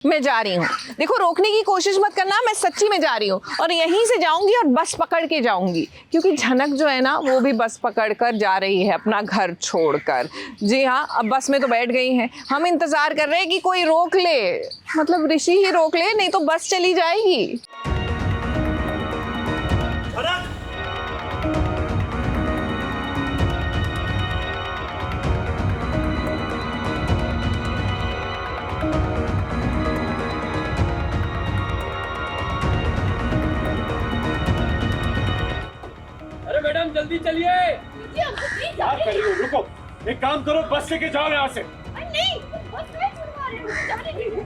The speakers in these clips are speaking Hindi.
मैं जा रही हूँ, देखो रोकने की कोशिश मत करना, मैं सच्ची में जा रही हूँ और यहीं से जाऊंगी और बस पकड़ के जाऊंगी, क्योंकि झनक जो है ना वो भी बस पकड़ कर जा रही है अपना घर छोड़कर। जी हाँ, अब बस में तो बैठ गई हैं, हम इंतजार कर रहे हैं कि कोई रोक ले, मतलब ऋषि ही रोक ले, नहीं तो बस चली जाएगी। मैडम जल्दी चलिए। क्या कर रही हो? रुको, एक काम करो, बस लेके जाओ यहाँ से। नहीं, बस में छुड़वा रहे हो, जाने दीजिए।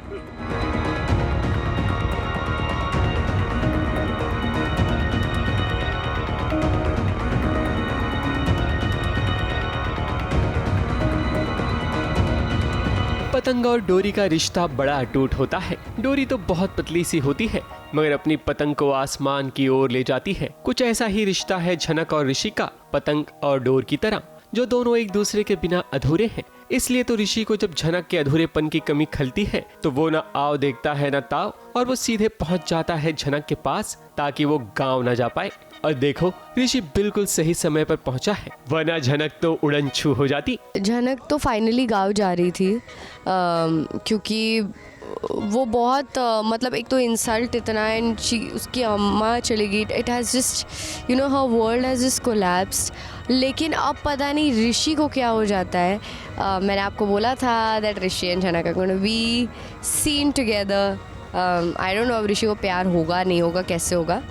पतंग और डोरी का रिश्ता बड़ा अटूट होता है। डोरी तो बहुत पतली सी होती है मगर अपनी पतंग को आसमान की ओर ले जाती है। कुछ ऐसा ही रिश्ता है झनक और ऋषि का, पतंग और डोर की तरह, जो दोनों एक दूसरे के बिना अधूरे हैं। इसलिए तो ऋषि को जब झनक के अधूरेपन की कमी खलती है तो वो न आओ देखता है न ताव, और वो सीधे पहुंच जाता है झनक के पास ताकि वो गांव न जा पाए। और देखो, ऋषि बिल्कुल सही समय पर पहुंचा है, वरना झनक तो उड़न छू हो जाती। झनक तो फाइनली गांव जा रही थी क्योंकि वो बहुत मतलब एक तो इंसल्ट इतना, एंड उसकी अम्मा चली गई। It has just you know her world has just collapsed. लेकिन अब पता नहीं ऋषि को क्या हो जाता है। मैंने आपको बोला था that Rishi and Jhanak are gonna be seen together. I don't know अब ऋषि को प्यार होगा नहीं होगा, कैसे होगा,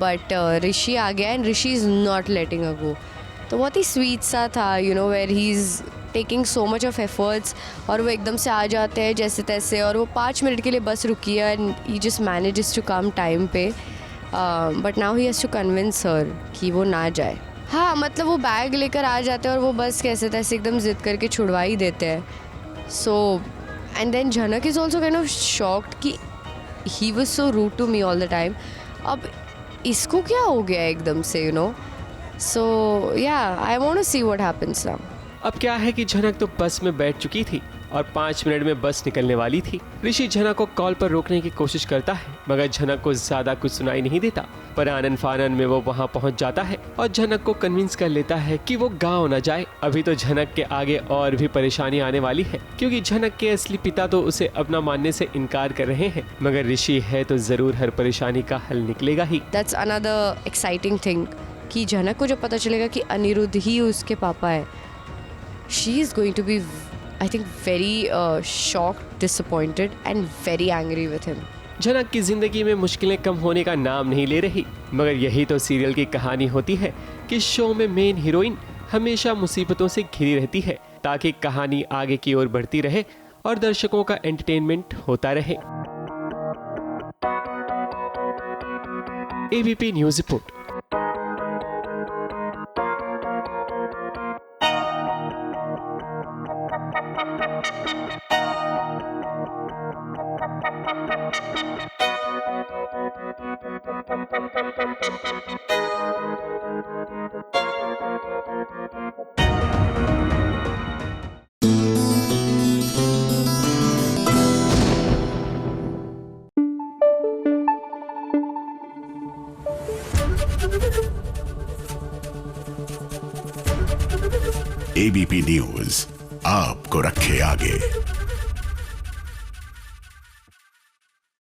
बट ऋषि आ गया and Rishi is not letting a go. तो बहुत ही स्वीट सा था, you know, where he is taking so much of efforts, और वो एकदम से आ जाते हैं जैसे तैसे, और वो 5 मिनट के लिए बस रुकी है and he just manages to come time पे। But now he has to convince her कि वो ना जाए। हाँ, मतलब वो बैग लेकर आ जाते हैं और वो बस कैसे तैसे एकदम ज़िद करके छुड़वा ही देते हैं। So and then Jhanak is also kind of shocked कि he was so rude to me all the time, अब इसको क्या हो गया एकदम से, you know. So yeah I want to see what happens now. अब क्या है कि झनक तो बस में बैठ चुकी थी और 5 मिनट में बस निकलने वाली थी। ऋषि झनक को कॉल पर रोकने की कोशिश करता है मगर झनक को ज्यादा कुछ सुनाई नहीं देता, पर आनन फानन में वो वहाँ पहुँच जाता है और झनक को कन्विंस कर लेता है कि वो गाँव न जाए। अभी तो झनक के आगे और भी परेशानी आने वाली है, क्योंकि झनक के असली पिता तो उसे अपना मानने से इनकार कर रहे हैं, मगर ऋषि है तो जरूर हर परेशानी का हल निकलेगा ही। दैट्स अनदर एक्साइटिंग थिंग कि झनक को जब पता चलेगा कि अनिरुद्ध ही उसके पापा है, she is going to be, I think, very shocked, disappointed and very angry with him. झनक की जिंदगी में मुश्किलें कम होने का नाम नहीं ले रही, मगर यही तो सीरियल की कहानी होती है कि शो में मेन हीरोइन हमेशा मुसीबतों से घिरी रहती है ताकि कहानी आगे की ओर बढ़ती रहे और दर्शकों का एंटरटेनमेंट होता रहे। ABP news report. ABP news आपको रखे आगे।